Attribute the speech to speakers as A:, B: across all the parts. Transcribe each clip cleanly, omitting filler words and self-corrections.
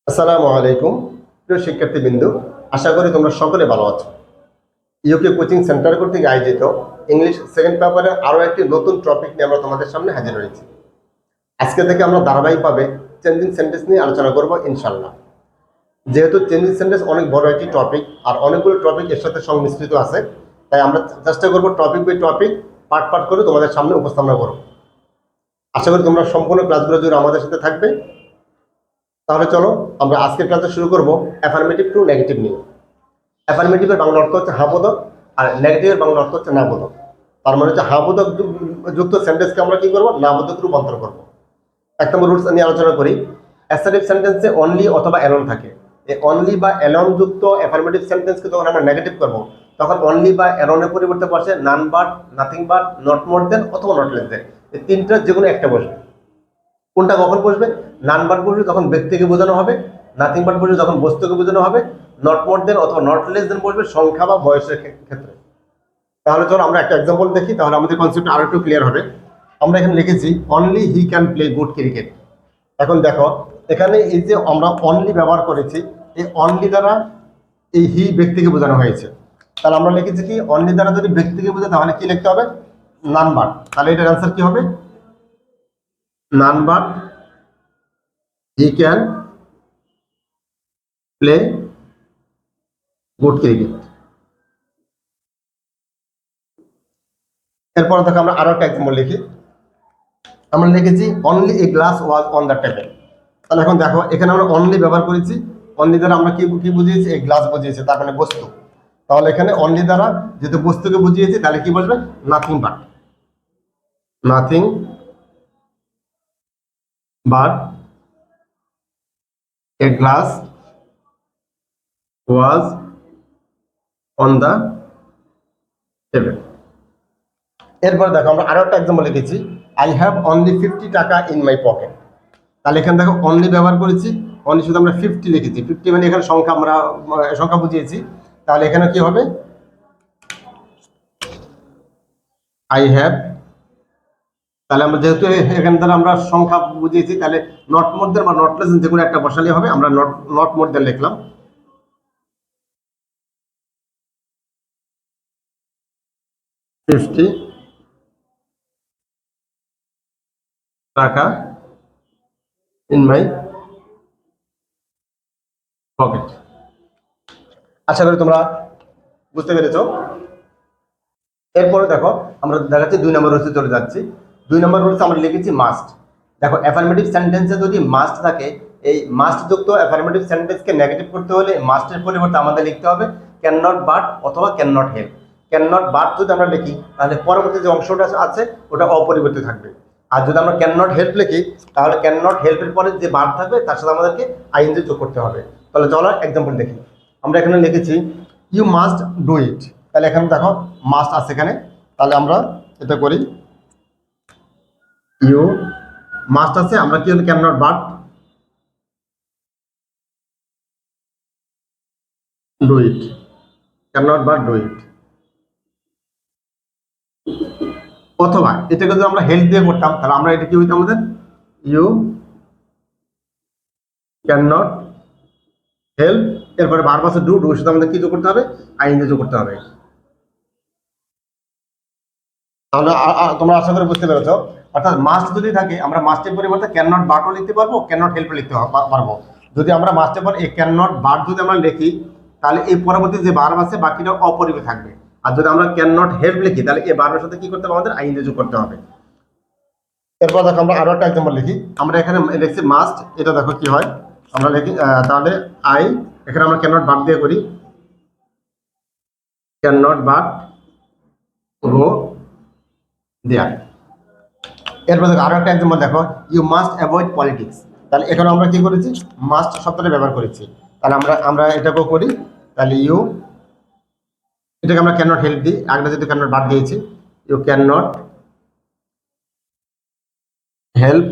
A: আসসালামু আলাইকুম প্রিয় শিক্ষার্থীবৃন্দ, আশা করি তোমরা সকলে ভালো আছো। ইউকে কোচিং সেন্টার কর্তৃক আয়োজিত ইংলিশ সেকেন্ড পেপারের আরও একটি নতুন টপিক নিয়ে আমরা তোমাদের সামনে হাজির হয়েছি। আজকে থেকে আমরা ধারাবাহিকভাবে চেঞ্জিং সেন্টেন্স নিয়ে আলোচনা করব ইনশাল্লাহ। যেহেতু চেঞ্জিং সেন্টেন্স অনেক বড় একটি টপিক আর অনেকগুলো টপিক এর সাথে সংমিশ্রিত আছে, তাই আমরা চেষ্টা করব topic by topic part part করে তোমাদের সামনে উপস্থাপনা করব। আশা করি তোমরা সম্পূর্ণ ক্লাসগুলো জুড়ে আমাদের সাথে থাকবে। তাহলে চলো আমরা আজকের ক্লাসটা শুরু করব অ্যাফার্মেটিভ টু নেগেটিভ নিয়ে। অ্যাফার্মেটিভের বাংলা অর্থ হচ্ছে হ্যাঁ বোধক, আর নেগেটিভের বাংলা অর্থ হচ্ছে না বোধক। তার মানে হচ্ছে হ্যাঁ বোধক যুক্ত সেন্টেন্সকে আমরা কি করবো, না বোধক রূপান্তর করবো। এক নম্বর রুলস নিয়ে আলোচনা করি। অ্যাসার্টিভ সেন্টেন্সে অনলি অথবা অ্যালোন থাকে। এই অনলি বা অ্যালোন যুক্ত অ্যাফার্মেটিভ সেন্টেন্সকে যখন আমরা নেগেটিভ করবো, তখন অনলি বা অ্যালোনের পরিবর্তে বসে none but, nothing but, not more than অথবা নট লেস দেন। এই তিনটার যে কোনো একটা বসবে। কোনটা কখন বসবে? নান বাট বসবে যখন ব্যক্তিকে বোঝানো হবে, নাথিং বাট বসবে যখন বস্তুকে বোঝানো হবে, নট মোর দেন অথবা নট লেস দেন বসবে সংখ্যা বা বয়সের ক্ষেত্রে। তাহলে চলো আমরা একটা এক্সাম্পল দেখি, তাহলে আমাদের কনসেপ্ট আরো একটু ক্লিয়ার হবে। আমরা এখানে লিখেছি only he can play good cricket. এখন দেখো, এখানে এই যে আমরা অনলি ব্যবহার করেছি, এই অনলি দ্বারা এই হি ব্যক্তিকে বোঝানো হয়েছে। তাহলে আমরা লিখেছি কি, অনলি দ্বারা যদি ব্যক্তিকে বোঝায় তাহলে কি লিখতে হবে? নাম্বার। তাহলে এটার অ্যান্সার কি হবে? Number he can play good cricket. এরপর দেখো আমরা আরো একটা এক্সাম্পল লিখি। আমরা লিখেছি only a glass was on the table. তাহলে এখন দেখো, এখানে আমরা অনলি ব্যবহার করেছি। অনলি দ্বারা আমরা কি কি বুঝিয়েছি? এই গ্লাস বুঝিয়েছি, তার মানে বস্তু। তাহলে এখানে অনলি দ্বারা যেহেতু বস্তুকে বুঝিয়েছি, তাহলে কি বলবে? Nothing but. Nothing but a glass was on the table. এরপর দেখো আমরা আরো একটা এক্সাম্পল লিখেছি, আই হ্যাভ অনলি 50 টাকা ইন মাই পকেট। তাহলে এখানে দেখো অনলি ব্যবহার করেছি, অনলি শুধু আমরা 50 লিখেছি। 50 মানে এখানে সংখ্যা, আমরা সংখ্যা বুঝিয়েছি। তাহলে এখানে কি হবে? I have. তাহলে আমরা যেহেতু এখানে দ্বারা আমরা সংখ্যা বুঝিয়েছি, তাহলে নট মোর দেন বা নট লেস দেন যে কোনো একটা বসালে হবে। আমরা নট নট মোর দেন লিখলাম। 50 টাকা ইন মাই পকেট। আশা করি তোমরা বুঝতে পেরেছো। এরপরে দেখো, আমরা দেখাচ্ছি 2 নম্বর রুলসে চলে যাচ্ছি। 2 নম্বর রুলসে আমরা লিখেছি মাস্ট। দেখো, অ্যাফার্মেটিভ সেন্টেন্সে যদি মাস্ট থাকে, এই মাস্ট যুক্ত অ্যাফার্মেটিভ সেন্টেন্সকে নেগেটিভ করতে হলে মাস্টের পরিবর্তে আমাদের লিখতে হবে ক্যান নট বাট অথবা can not help. Can not but যদি আমরা লিখি, তাহলে পরবর্তী যে অংশটা আছে ওটা অপরিবর্তিত থাকবে। আর যদি আমরা ক্যান নট হেল্প লিখি, তাহলে ক্যান নট হেল্পের পরে যে বার থাকবে তার সাথে আমাদেরকে আইএনজি যোগ করতে হবে। তাহলে চলো এক্সাম্পল দেখি। আমরা এখানে লিখেছি ইউ মাস্ট ডু ইট। তাহলে এখানে দেখো মাস্ট আছে এখানে। তাহলে আমরা এটা করি, ইউ মাস্ট আছে, আমরা কি can not but do it. Can not but do it. অথবা এটাকে যদি আমরা হেল্প দিয়ে করতাম, তাহলে আমরা এটা কি হইতো আমাদের? You can not help. এরপরে বার পাশে ডু, ডু সাথে আমাদের কি যোগ করতে হবে? আইএনজি যোগ করতে হবে। তাহলে তোমরা আশা করে বুঝতে পেরেছো। অর্থাৎ মাস্ট যদি থাকে, আমরা মাস্টের পরিবর্তে ক্যান নট বাটও লিখতে পারবো, ক্যান নট হেল্পও লিখতে পারবো। যদি আমরা মাস্টের পর এই ক্যান নট বাট যদি আমরা লিখি, তাহলে এই পরবর্তী যে ভার্ব আছে বাকিটা অপরিবর্তিত থাকবে। আর যদি আমরা ক্যান নট হেল্প লিখি, তাহলে এই ভার্বের সাথে কি করতে হবে? আমাদের আইএনজি যোগ করতে হবে। এরপর দেখো আমরা আরো একটা এক্সাম্পল লিখি। আমরা এখানে লিখছি মাস্ট, এটা দেখো কি হয়। আমরা লিখি তাহলে আই, এখানে আমরা ক্যান নট বাট দিয়ে করি, ক্যান নট বাট গো দেয়ার। এরপর দেখো আরো একটা এক্সাম্পল দেখো, ইউ মাস্ট অ্যাভয়েড পলিটিক্স। তাহলে এখানে আমরা কি করেছি? মাস্ট শব্দটা ব্যবহার করেছি। তাহলে আমরা আমরা এটাকেও করি। তাহলে ইউ, এটাকে আমরা ক্যান নট হেল্প দিই, আগটা যদি ক্যান নট বাদ দিয়েছি। You can not help.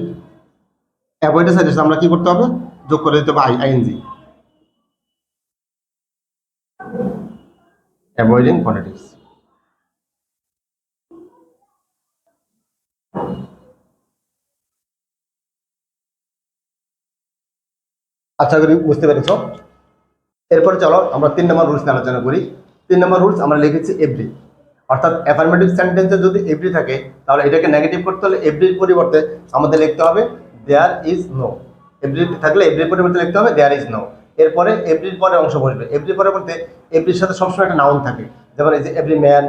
A: Avoid suggestion আমরা কি করতে হবে? যোগ করে দিতে হবে আইএনজি, অ্যাভয়েডিং পলিটিক্স। আশা করি বুঝতে পেরেছো। এরপরে চলো আমরা 3 নম্বর রুলস নিয়ে আলোচনা করি। 3 নম্বর রুলস আমরা লিখেছি এভরি, অর্থাৎ অ্যাফার্মেটিভ সেন্টেন্সে যদি এভরি থাকে তাহলে এটাকে নেগেটিভ করতে হলে এভরির পরিবর্তে আমাদের লিখতে হবে দেয়ার ইজ নো। এভরি থাকলে এভরির পরিবর্তে লিখতে হবে দেয়ার ইজ নো। এরপরে এভরির পরে অংশ বসবে, এভরির পরে বলতে এভরির সাথে সবসময় একটা নাউন থাকে, যেমন এই যে every man,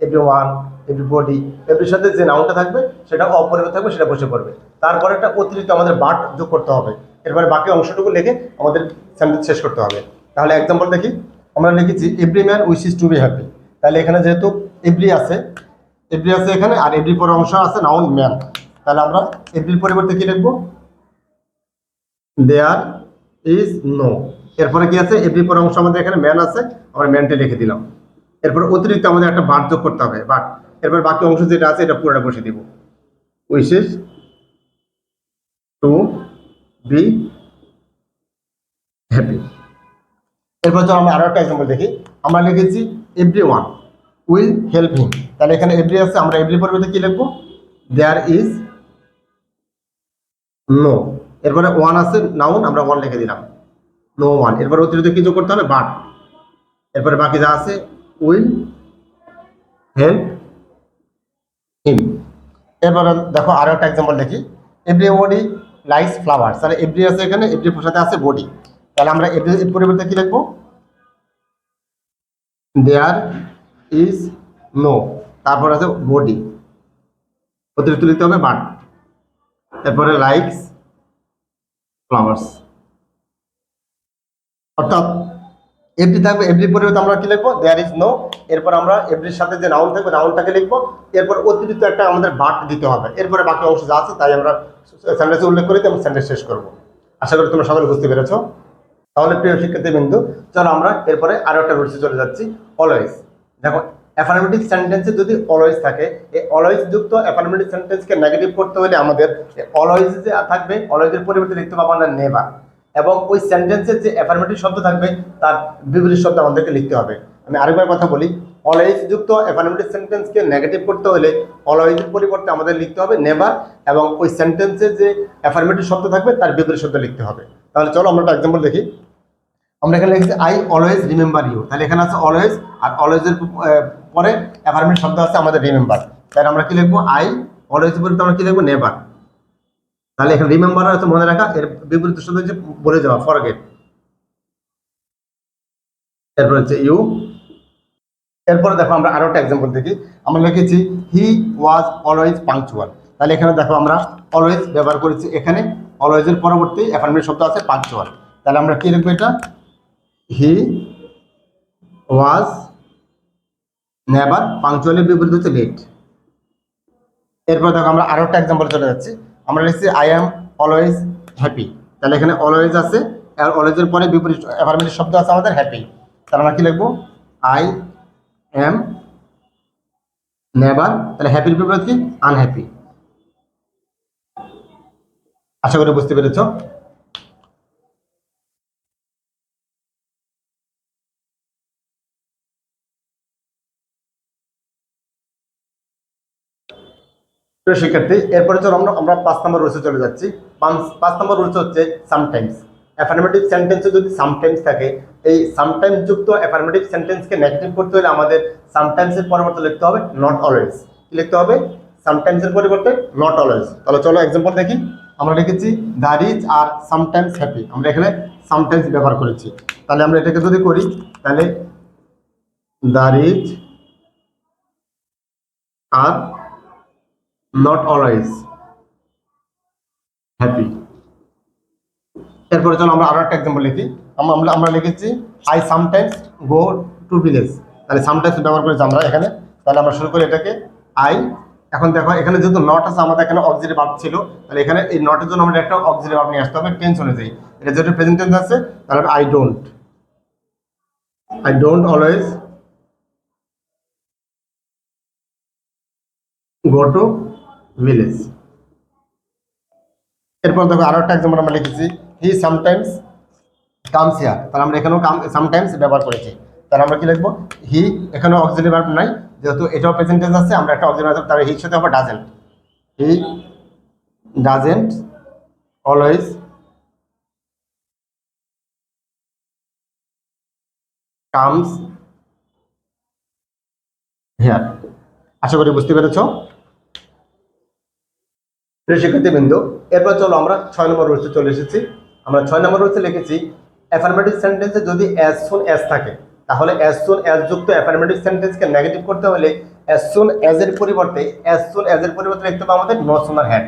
A: everyone, everybody, এভরির সাথে যে নাউনটা থাকবে সেটা অপরিবর্তিত থাকবে, সেটা বসে পড়বে। তারপরে একটা অতিরিক্ত আমাদের বাট যোগ করতে হবে, এরপরে বাকি অংশটুকু লিখে আমাদের সেন্টেন্স শেষ করতে হবে। তাহলে এক্সাম্পল দেখি, আমরা লিখেছি every man wishes to be happy. তাহলে এখানে যেহেতু এভরি আছে, এভরি আছে এখানে, আর এভরি পরে অংশ আছে নাউন ম্যান, তাহলে আমরা এভরির পরিবর্তে কি লিখবো দেয়ার ইজ নো। এরপরে কি আছে এভরি পরে অংশ আমাদের এখানে ম্যান আছে, আমরা ম্যানটা লিখে দিলাম। এরপরে অতিরিক্ত আমাদের একটা বাট যোগ করতে হবে, বাট। এরপর বাকি অংশ যেটা আছে এটা পুরোটা বসে দিব, উইশেস টু বি হ্যাপি। এরপর চলো আমরা আরো একটা এক্সাম্পল দেখি, আমরা লিখেছি every one will help him. তাহলে এখানে এভরি আছে, আমরা এভরি পরিবর্তে কি লিখবো দেয়ার ইজ নো। এরপরে ওয়ান আছে নাউন, আমরা ওয়ান লিখে দিলাম, নো ওয়ান। এরপর অতিরিক্ত কি যোগ করতে হবে বাট। এরপরে বাকি যা আছে উইল হেল্প হিম। এরপরে দেখো আরো একটা এক্সাম্পল দেখি, এভরিবডি লাইকস ফ্লাওয়ার্স। তাহলে এভরি আছে এখানে, এভরি সাথে আছে বডি, তাহলে আমরা এভরি পরিবর্তে কি লিখবো দেয়ার ইজ নো, তারপর আছে বডি, অতিরিক্ত লিখতে হবে বাট। এরপরে লাইকস ফ্লাওয়ার্স, অর্থাৎ এভরি থাকবে, এভরি পরিবর্তে আমরা কি লিখবো দেয়ার ইজ নো। এরপর আমরা এভরির সাথে যে নাউন থাকবে নাউনটাকে লিখবো, এরপর অতিরিক্ত একটা আমাদের বাট দিতে হবে। এরপরে বাকি অংশ যা আছে তাই আমরা সেন্টেন্সে উল্লেখ করে আমি সেন্টেন্স শেষ করবো। আশা করি তোমরা সকলে বুঝতে পেরেছো। তাহলে প্রিয় শিক্ষার্থী বিন্দু, চলো আমরা এরপরে আরো একটা রুলসে চলে যাচ্ছি, অলওয়েজ। দেখো অ্যাফার্মেটিভ সেন্টেন্সে যদি অলওয়েজ থাকে, এই অলওয়েজ যুক্ত অ্যাফার্মেটিভ সেন্টেন্সকে নেগেটিভ করতে হলে আমাদের অলওয়েজ যে থাকবে অলওয়েজের পরিবর্তে লিখতে পাবো আমরা নেভার, এবং ওই সেন্টেন্সের যে অ্যাফার্মেটিভ শব্দ থাকবে তার বিপরীত শব্দ আমাদেরকে লিখতে হবে। আমি আরেকবার কথা বলি, অলওয়েজ যুক্ত অ্যাফার্মেটিভ সেন্টেন্সকে নেগেটিভ করতে হলে অলওয়েজের পরিবর্তে আমাদের লিখতে হবে নেভার, এবং ওই সেন্টেন্সের যে অ্যাফার্মেটিভ শব্দ থাকবে তার বিপরীত শব্দ লিখতে হবে। তাহলে চলো আমরা একটা এক্সাম্পল দেখি। আমরা এখানে লিখছি আই অলওয়েজ রিমেম্বার ইউ। তাহলে এখানে আছে অলওয়েজ, আর অলওয়েজের পরে অ্যাফার্মেটিভ শব্দ আছে আমাদের রিমেম্বার। তাহলে আমরা কি লিখবো আই অলওয়েজ বলতে আমরা কি লিখবো নেভার। তাহলে এখানে রিমেম্বার হচ্ছে মনে রাখা, এর বিপরীত শব্দ হচ্ছে বলে যাওয়া, ফরগেট। এরপর হচ্ছে ইউ। এরপরে দেখো আমরা আরো একটা এক্সাম্পল দেখি, আমরা লিখেছি হি ওয়াজ অলওয়েজ পাংচুয়াল। তাহলে এখানে দেখো আমরা অলওয়েজ ব্যবহার করেছি, এখানে অলওয়েজের পরবর্তী অ্যাফার্মেটিভ শব্দ আছে পাংচুয়াল। তাহলে আমরা কি লিখবো এটা হি ওয়াজ নেভার, পাংচুয়ালের বিপরীত হচ্ছে লেট। এরপর দেখো আমরা আরো একটা এক্সাম্পল চলে যাচ্ছি, আমরা লিখছি আই অ্যাম অলওয়েজ হ্যাপি। তাহলে এখানে অলওয়েজ আছে, আর অলওয়েজের পরে বিপরীত অ্যাফার্মেটিভ শব্দ আছে আমাদের হ্যাপি। তাহলে আমরা কি লিখবো আই অ্যাম নেভার। তাহলে হ্যাপির বিপরীত কি আনহ্যাপি। আশা করি বুঝতে পেরেছো। প্রিয় শিক্ষার্থী, এরপরে চলো আমরা 5 নম্বর রুলসে চলে যাচ্ছি। 5 নম্বর রুলস হচ্ছে সামটাইমস। অ্যাফার্মেটিভ সেন্টেন্সে যদি সামটাইমস থাকে, এই সামটাইমস যুক্ত অ্যাফার্মেটিভ সেন্টেন্সকে নেগেটিভ করতে হলে আমাদের সামটাইমসের পরিবর্তে লিখতে হবে নট অলওয়েজ। কি লিখতে হবে সামটাইমসের পরিবর্তে নট অলওয়েজ। তাহলে চলো এক্সাম্পল দেখি, আমরা লিখেছি the rich are sometimes happy. আমরা এখানে সামটাইমস ব্যবহার করেছি, তাহলে আমরা এটাকে যদি করি তাহলে the rich are not always happy. এরপরে চলো আমরা আরো একটা এক্সাম্পল লিখি, আমরা লিখেছি I sometimes go to village. তাহলে সামটাইমস ব্যবহার করেছি আমরা এখানে। তাহলে আমরা শুরু করি এটাকে আই। এখন দেখো এখানে যেহেতু নট আছে, আমাদের এখানে অক্সিলারি ভার্ব ছিল, তাহলে এখানে এই নটের জন্য আমরা একটা অক্সিলারি ভার্ব নিয়ে আসতে হবে টেন্স অনুযায়ী। এটা যেহেতু প্রেজেন্ট টেন্স আছে, তাহলে I don't always go to village. এরপর দেখো আরো একটা এক্সাম্পল আমরা লিখেছি হি সামটাইমস কামস হিয়ার। তাহলে আমরা এখানেও সামটাইমস ব্যবহার করেছি। তাহলে আমরা কি লিখবো হি, এখানেও অক্সিলারি ভার্ব নাই, যেহেতু এটাও প্রেজেন্ট টেন্স আছে, আমরা একটা অক্সিলারি ভার্ব, তাহলে হির সাথে হবে doesn't. He doesn't always comes here. আশা করি বুঝতে পেরেছ প্রিয় শিক্ষার্থীবৃন্দ। এরপর চলো আমরা 6 নম্বর রুলসে চলে এসেছি। আমরা 6 নম্বর রুলসে লিখেছি অ্যাফার্মেটিভ সেন্টেন্সে যদি অ্যাজ সুন অ্যাজ থাকে তাহলে অ্যাজ সুন অ্যাজ যুক্ত অ্যাফার্মেটিভ সেন্টেন্সকে নেগেটিভ করতে হলে অ্যাজ সুন অ্যাজ এর পরিবর্তে লিখতে হবে আমাদের নো সুনার হ্যাড।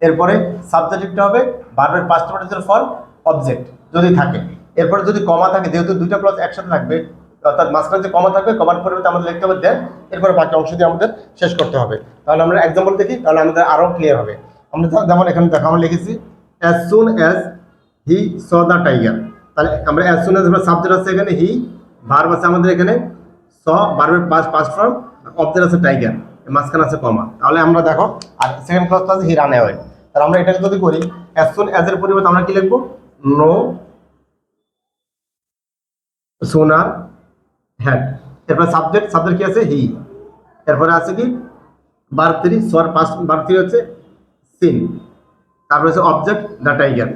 A: এরপরে সাবজেক্টিভটা হবে ভার্বের পাস্ট পার্টিসিপাল ফর্ম অবজেক্ট যদি থাকে। এরপরে যদি কমা থাকে, যেহেতু দুইটা ক্লজ একসাথে থাকবে অর্থাৎ মাঝখানে যে কমা থাকবে কমার পরিবর্তে আমাদের লিখতে হবে দেন, এরপরে বাকি অংশ দিয়ে আমাদের শেষ করতে হবে। তাহলে আমরা এক্সাম্পল দেখি, তাহলে আমাদের আরো ক্লিয়ার হবে। আমরা যেমন এখানে দেখো আমরা লিখেছি as soon as he saw the tiger. তাহলে আমরা অ্যাজ সুন অ্যাজ সাবজেক্ট আছে এখানে হি, ভার্ব আছে আমাদের এখানে স, ভার্বের পাস্ট ফর্ম, অবজেক্ট আছে টাইগার, মাঝখানে আছে কমা। তাহলে আমরা দেখো আর সেকেন্ড ক্লজটা আছে হি রান অ্যাওয়ে। তাহলে আমরা এটাকে যদি করি অ্যাজ সুন অ্যাজ এর পরিবর্তে আমরা কি লিখবো নো সুনার হ্যাড। এরপর সাবজেক্ট কি আছে হি, এরপরে আছে কি ভার্ব 3 সর পাস্ট ভার্ব 3 হচ্ছে সিন, তারপরে হচ্ছে অবজেক্ট দ্য টাইগার।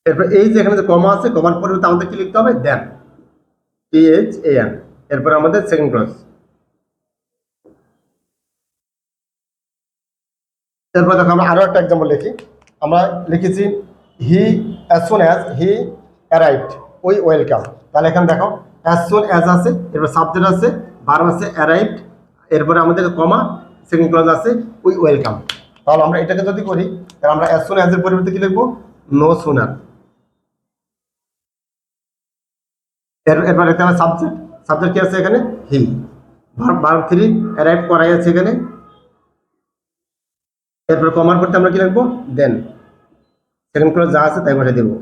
A: এরপর এই যে এখানে যে কমা আছে কমার পরিবর্তে আমাদের কি লিখতে হবে দেন, THAN। এরপর আমাদের সেকেন্ড ক্লজ। এরপর দেখো আমরা আরো একটা এক্সাম্পল লিখি। আমরা লিখেছি হি as soon as he arrived we welcome. তাহলে এখানে দেখো অ্যাজ সুন অ্যাজ আছে, এরপর সাবজেক্ট আছে, ভার্ব আছে অ্যারাইভড, এরপরে আমাদের কমা, সেকেন্ড ক্লজ আছে উই ওয়েলকাম। তাহলে আমরা এটাকে যদি করি তাহলে আমরা অ্যাজ সুন অ্যাজ এর পরিবর্তে কি লিখবো নো সুনার। এরপর লিখতে হবে সাবজেক্ট কি আছে এখানে হি, ভার্ব 3 অ্যারাইভ করাই আছে এখানে, এরপর কমার পড়তে আমরা কি লিখবো দেন, সেকেন্ড ক্লজ যা আছে তাই বসে দেবো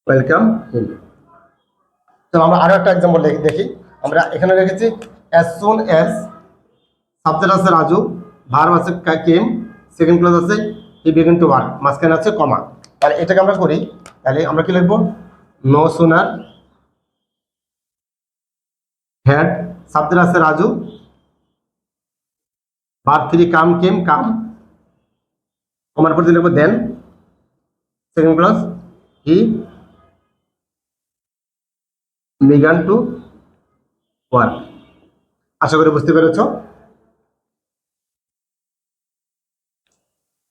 A: ওয়েলকাম হিম। তো আমরা আরো একটা এক্সাম্পল দেখি। আমরা এখানে রেখেছি অ্যাজ সুন অ্যাজ, সাবজেক্ট আছে রাজু, ভার্ব আছে কেম, সেকেন্ড ক্লজ আছে হি বিগিন টু ওয়ার্ক, মাঝখানে আছে কমা। তাহলে এটাকে আমরা করি, তাহলে আমরা কি লিখবো নো সুনার হ্যাড, সাবজেক্ট আছে রাজু, ভার্ব 3 কেম, কমার পর লিখবো then, second clause he began to work. আশা করি বুঝতে পেরেছ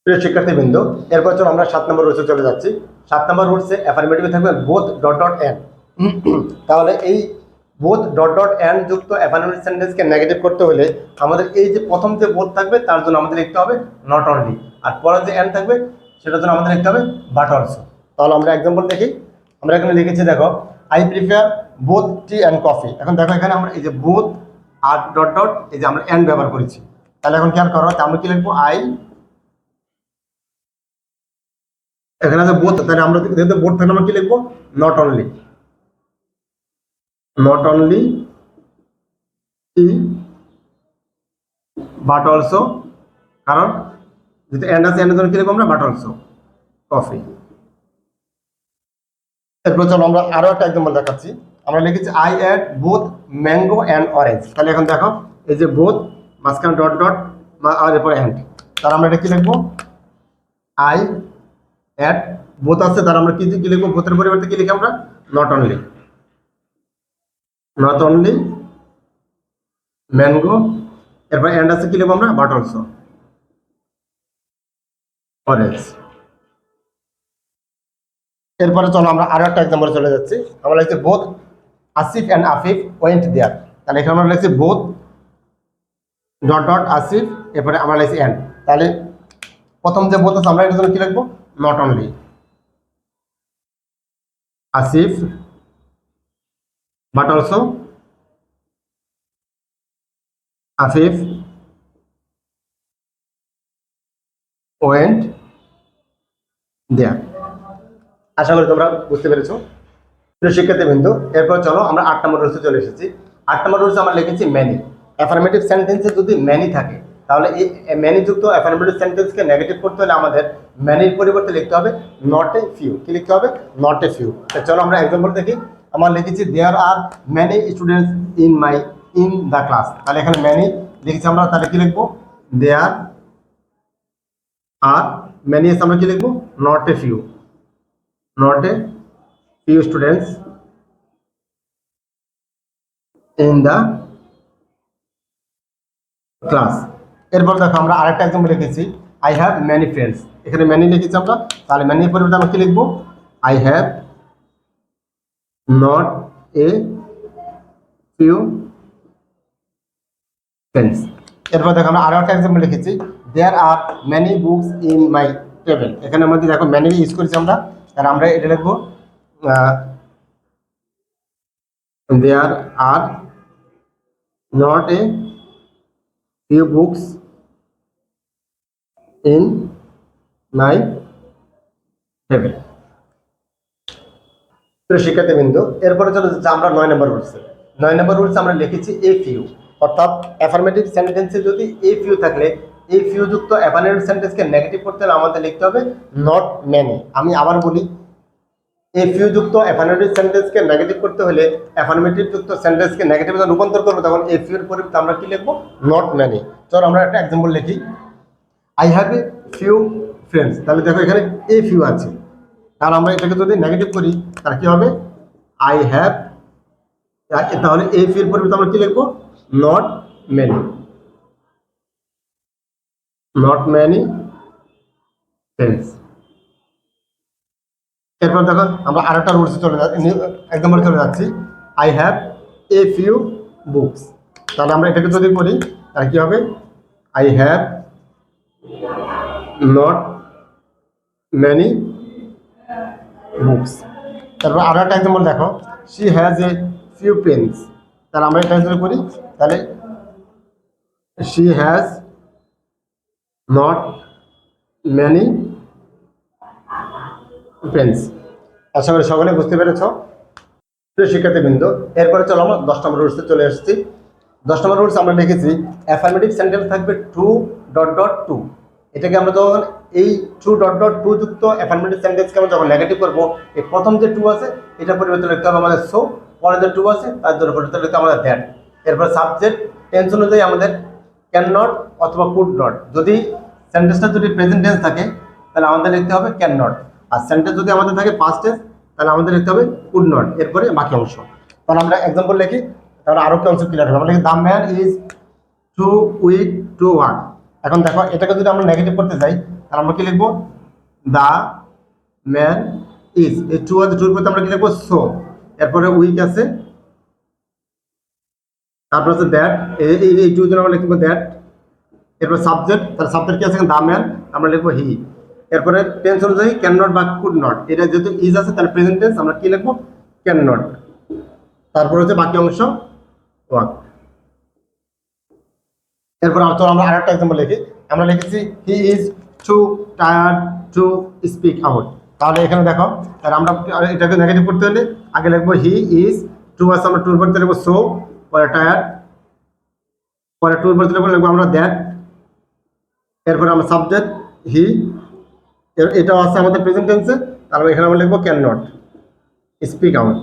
A: প্রিয় শিক্ষার্থীবৃন্দ। এরপর চলো আমরা 7 নম্বর রুলসে চলে যাচ্ছি। 7 নম্বর রুলসে অ্যাফার্মেটিভে থাকবে বোথ ডট এন্ড। তাহলে এই বোথ ডট এন্ড যুক্ত অ্যাফার্মেটিভ সেন্টেন্সকে নেগেটিভ করতে হলে আমাদের এই যে প্রথম যে বোথ থাকবে তার জন্য আমাদের লিখতে হবে নট অনলি, আর পরে যে এন্ড থাকবে সেটার জন্য আমাদের লিখতে হবে বাট অলসো। তাহলে আমরা এক্সাম্পল দেখি। আমরা এখানে লিখেছি দেখো I prefer both T and coffee. এখন দেখো এখানে আমরা এই যে বোথ আর ডট এই যে আমরা এন্ড ব্যবহার করেছি। তাহলে এখন খেয়াল করো আমরা কি লিখবো আই, এখানে আছে বোথ, তাহলে আমরা যেহেতু বোথ থাকলে আমরা কি লিখবো not only T but also, কারণ যেহেতু এন্ড আছে এন্ডের জন্য কি লিখবো আমরা বাট অলসো কফি। এরপর চলো আমরা আরো একটা এক্সাম্পল দেখাচ্ছি। আমরা লিখেছি I add both mango and orange. তাহলে এখন দেখো এই যে বোথ মাঝখানে ডট আর এরপর এন্ড, তাহলে আমরা এটা কি লিখবো আই অ্যাড বোথ আছে, তার আমরা কি লিখবো বোথের পরিবর্তে কি লিখি আমরা নট অনলি ম্যাঙ্গো, এরপর এন্ড আছে কি লিখবো আমরা বাট অলসো অরেঞ্জ। এরপরে চলো আমরা আরো একটা এক্সাম্পল চলে যাচ্ছি। আমরা লিখছি both Asif and Afif went there. তাহলে এখানে আমরা লিখছি বোথ ডট আসিফ, এরপরে আমরা লিখছি এন্ড। তাহলে প্রথম যে বোথ আছে আমরা এটার জন্য কি লিখবো not only Asif but also Afif went there. আশা করি তোমরা বুঝতে পেরেছো প্রিয় শিক্ষার্থীবৃন্দ। এরপর চলো আমরা 8 নম্বর রুলসে চলে এসেছি। 8 নম্বর রুলসে আমরা লিখেছি ম্যানি। অ্যাফার্মেটিভ সেন্টেন্সে যদি ম্যানি থাকে তাহলে এই ম্যানি যুক্ত অ্যাফার্মেটিভ সেন্টেন্সকে নেগেটিভ করতে হলে আমাদের ম্যানির পরিবর্তে লিখতে হবে নট এ ফিউ। কি লিখতে হবে নট এ ফিউ। চলো আমরা এক্সাম্পল দেখি। আমরা লিখেছি there are many students in the class. তাহলে এখানে ম্যানি লিখেছি আমরা, তাহলে কি লিখবো দেয়ার আর ম্যানি আমরা কি লিখবো not a few. Not a few students in the class. এরপর দেখো আমরা আরেকটা এক্সাম্পল লিখেছি, আই হ্যাভ ম্যানি ফ্রেন্ডস। এখানে ম্যানি লিখেছি আমরা, তাহলে ম্যানির পরিবর্তে আমরা কি লিখবো? I have not a few friends. এরপর দেখো আমরা আরো একটা এক্সাম্পল লিখেছি, there are many books in my table. এখানে মধ্যে দেখো ম্যানি ইউজ করেছি আমরা, আর আমরা এটা লিখবো there are not a few books in my table. শিক্ষার্থীবৃন্দ, এরপরে চলে যাচ্ছে আমরা 9 নম্বর রুলসে। 9 নম্বর রুলসে আমরা লিখেছি এ ফিউ, অর্থাৎ অ্যাফার্মেটিভ সেন্টেন্সে যদি এ ফিউ থাকলে এই ফিউ যুক্ত অ্যাফার্মেটিভ সেন্টেন্সকে নেগেটিভ করতে হলে আমাদের লিখতে হবে নট ম্যানি। আমি আবার বলি, এই ফিউ যুক্ত অ্যাফার্মেটিভ সেন্টেন্সকে নেগেটিভ করতে হলে অ্যাফার্মেটিভ যুক্ত সেন্টেন্সকে নেগেটিভে রূপান্তর করবো, তখন এই ফিউর পরিবর্তে আমরা কি লিখবো? Not many. চলো আমরা একটা এক্সাম্পল লিখি, I have a few friends. তাহলে দেখো এখানে এ ফিউ আছে, তাহলে আমরা এটাকে যদি নেগেটিভ করি তাহলে কি হবে? আই হ্যাভ, তাহলে এই ফিউর পরিবর্তে আমরা কি লিখবো? Not many, not many friends. এরপর দেখো আমরা আরেকটা রুলসে চলে যাচ্ছি, এক্সাম্পল চলে যাচ্ছি, I have a few books. তাহলে আমরা এটাকে যদি করি তাহলে কি হবে? I have not many books. তারপর আরো একটা এক্সাম্পল দেখো, she has a few pens. তাহলে আমরা এটা যদি করি তাহলে she has not many pens. আশা করি সকলে বুঝতে পেরেছ। প্রিয় শিক্ষার্থীবৃন্দ, এরপরে চলো আমরা 10 নম্বর রুলসে চলে এসেছি। 10 নম্বর রুলস আমরা লিখেছি অ্যাফার্মেটিভ সেন্টেন্স থাকবে টু ডট ডট টু। এটাকে আমরা যখন এই টু ডট ডট টু যুক্ত অ্যাফার্মেটিভ সেন্টেন্সকে আমরা যখন নেগেটিভ করবো, এই প্রথম যে টু আছে এটা পরিবর্তে লিখতে হবে আমাদের সো, পরে যে টু আছে তার জন্য পরিবর্তে লিখতে হবে আমাদের দ্যাট। এরপর সাবজেক্ট টেন্স অনুযায়ী আমাদের ক্যান নট অথবা কুড নট। যদি সেন্টেন্সটা যদি প্রেজেন্ট টেন্স থাকে তাহলে আমাদের লিখতে হবে ক্যান নট, আর সেন্টেন্স যদি আমাদের থাকে পাস্ট টেন্স তাহলে আমাদের লিখতে হবে কুড নট, এরপরে বাকি অংশ। তাহলে আমরা এক্সাম্পল লিখি, তাহলে আরো কি অংশ ক্লিয়ার হবে। আমরা লিখি the man is too weak to work. এখন দেখো এটাকে যদি আমরা নেগেটিভ করতে যাই তাহলে আমরা কি লিখবো? দ্য ম্যান ইজ, এই টু আছে, টুর পরে আমরা কি লিখবো? সো, এরপরে উইক আছে, তারপর আছে দ্যাট, এই টু জন্য আমরা লিখবো দ্যাট। এরপর সাবজেক্ট, তাহলে সাবজেক্ট কি আছে? দ্য ম্যান, আমরা লিখবো হি। এরপরে টেন্স অনুযায়ী ক্যান নট বা কুড নট, এটা যেহেতু ইজ আছে তাহলে প্রেজেন্ট টেন্স আমরা কি লিখবো? Can not. তারপর হচ্ছে বাকি অংশ ওয়ার্ক। এরপর আমরা আরেকটা এক্সাম্পল লিখি, আমরা লিখেছি he is two tired to speak out. তাহলে এখানে দেখো, তাহলে আমরা এটাকে নেগেটিভ করতে হলে আগে লিখবো হি ইজ, টু আছে আমরা টুর পরিবর্তে লিখবো সো, পরে টায়ার্ড, পরে টুর পরিবর্তে লিখবো আমরা দ্যাট, এরপরে আমরা সাবজেক্ট হি, এটাও আছে আমাদের প্রেজেন্ট টেন্সে, তারপর এখানে আমরা লিখবো ক্যান নট স্পিক আউট।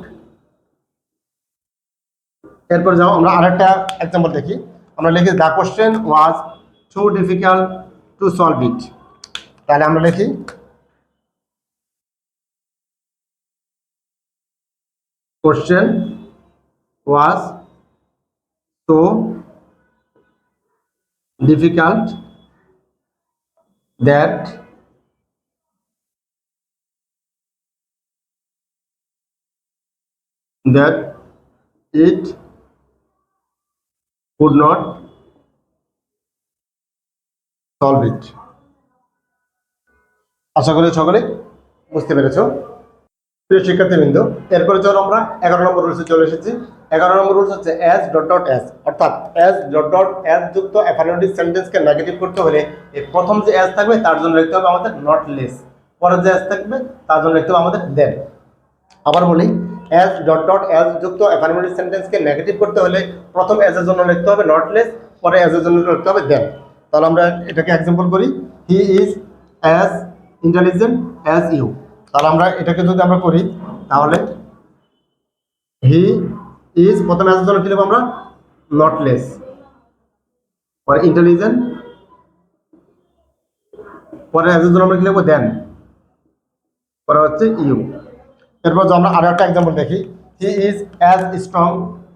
A: এরপর যাও আমরা আরেকটা এক্সাম্পল দেখি, আমরা লিখি the question was too difficult to solve it. তাহলে আমরা লিখি question was so difficult that it could not solve it. আশা করি সকলে বুঝতে পেরেছো। প্রিয় শিক্ষার্থীবৃন্দ, এরপরে চলো আমরা 11 নম্বর রুলসে চলে এসেছি। 11 নম্বর রুলস হচ্ছে অ্যাজ ডট ডট অ্যাজ, অর্থাৎ অ্যাজ ডট ডট অ্যাজ যুক্ত অ্যাফার্মেটিভ সেন্টেন্সকে নেগেটিভ করতে হলে এই প্রথম যে অ্যাজ থাকবে তার জন্য লিখতে হবে আমাদের নট লেস, পরে যে অ্যাজ থাকবে তার জন্য লিখতে হবে আমাদের দেন। আবার বলি, অ্যাজ ডট ডট অ্যাজ যুক্ত অ্যাফার্মেটিভ সেন্টেন্সকে নেগেটিভ করতে হলে প্রথম অ্যাজের জন্য লিখতে হবে নট লেস, পরে অ্যাজের জন্য লিখতে হবে দেন। তাহলে আমরা এটাকে এক্সাম্পল করি, he is as intelligent as you. তাহলে আমরা এটাকে যদি আমরা করি তাহলে হি ইজ প্রথমে অ্যাজের জন্য কি লিখব আমরা? নট লেস, পরে ইন্টেলিজেন্ট, পরে অ্যাজের জন্য আমরা কি লিখবো? দেন। পরে হচ্ছে ইউ। এরপর যদি আমরা আরো একটা এক্সাম্পল দেখি, he is as strong,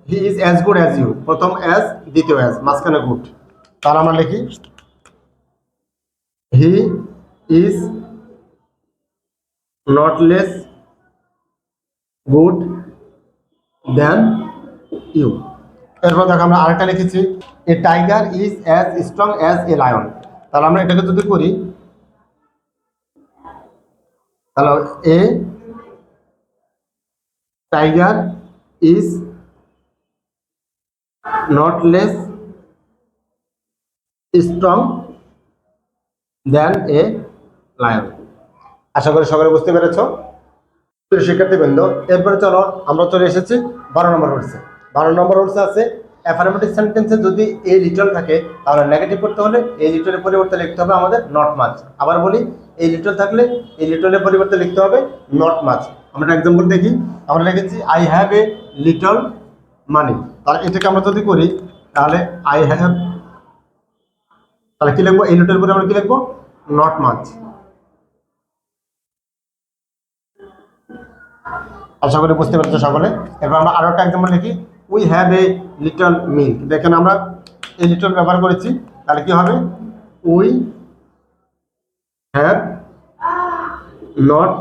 A: he is as good as you, প্রথম অ্যাজ, দ্বিতীয় অ্যাজ, মাঝখানে গুড। তাহলে আমরা লিখি he is not less good than you. এরপর দেখো আমরা আরেকটা লিখেছি, a tiger is as strong as a lion. তাহলে আমরা এটাকে যদি করি, তাহলে a tiger is not less strong than a lion. আশা করি সকলে বুঝতে পেরেছো। শিক্ষার্থীবৃন্দ, এরপরে চলো আমরা চলে এসেছি 12 নম্বর রুলসে। 12 নম্বর রুলসে আছে অ্যাফার্মেটিভ সেন্টেন্সে যদি এ লিটল থাকে তাহলে নেগেটিভ করতে হলে এই লিটলের পরিবর্তে লিখতে হবে আমাদের নট মাচ। আবার বলি, এই লিটল থাকলে এই লিটলের পরিবর্তে লিখতে হবে নট মাচ। আমরা এক্সাম্পল দেখি, আমরা লিখেছি আই হ্যাভ এ লিটল মানি। তাহলে এটাকে আমরা যদি করি তাহলে আই হ্যাভ, তাহলে কি লিখবো, এই লিটলের পরে আমরা কি লিখবো, নট মাচ। আশা করি বুঝতে পারছো সকলে। এরপর আমরা আরো একটা এক্সাম্পল লিখি, we have a little milk. দেখেন আমরা এই লিটল ব্যবহার করেছি, তাহলে কি হবে, we have not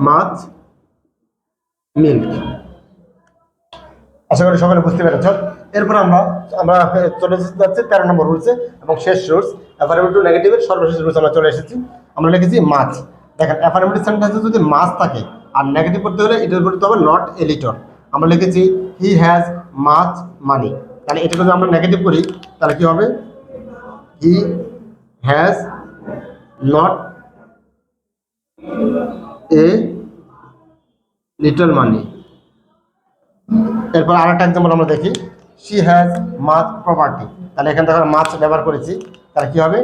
A: much milk. আশা করি সকলে বুঝতে পেরেছ। এরপর আমরা আমরা চলে যাচ্ছি 13 নম্বর রুলসে এবং শেষ রুলস, অ্যাফার্মেটিভ নেগেটিভের সর্বশেষ রুলস আমরা চলে এসেছি। আমরা লিখেছি মাছ। দেখেন অ্যাফার্মেটিভ সেন্টেন্সে যদি মাছ থাকে আর নেগেটিভ করতে হলে এটার করতে হবে নট এ লিটল। আমরা লিখেছি হি হ্যাজ মাচ মানি। তাহলে এটা যদি আমরা নেগেটিভ করি তাহলে কি হবে, he has not a little money. এরপর আরেকটা এক্সাম্পল আমরা দেখি, শি হ্যাজ মাচ প্রপার্টি। তাহলে এখানে দেখো মাছ ব্যবহার করেছি, তাহলে কি হবে,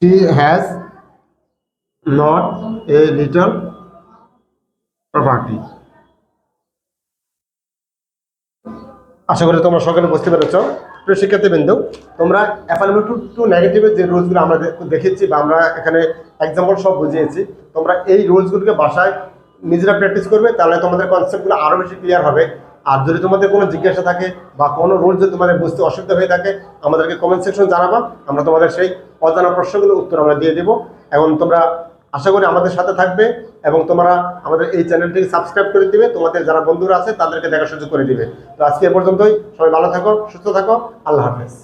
A: she has not a little property. আশা করি তোমরা সকলে বুঝতে পেরেছ। প্রিয় শিক্ষার্থীবৃন্দ, তোমরা অ্যাফার্মেটিভ টু নেগেটিভের যে রুলসগুলো আমরা দেখেছি বা আমরা এখানে এক্সাম্পল সব বুঝিয়েছি, তোমরা এই রুলসগুলোকে বাসায় নিজেরা প্র্যাকটিস করবে, তাহলে তোমাদের কনসেপ্টগুলো আরও বেশি ক্লিয়ার হবে। আর যদি তোমাদের কোনো জিজ্ঞাসা থাকে বা কোনো রুলস যদি তোমাদের বুঝতে অসুবিধা হয়ে থাকে, আমাদেরকে কমেন্ট সেকশন জানাবা, আমরা তোমাদের সেই অজানা প্রশ্নগুলোর উত্তর আমরা দিয়ে দেবো। এবং তোমরা আশা করি আমাদের সাথে থাকবে এবং তোমরা আমাদের এই চ্যানেলটিকে সাবস্ক্রাইব করে দিবে, তোমাদের যারা বন্ধুরা আছে তাদেরকে দেখার সুযোগ করে দিবে। তো আজকে এ পর্যন্তই, সবাই ভালো থাকো, সুস্থ থাকো, আল্লাহ হাফেজ।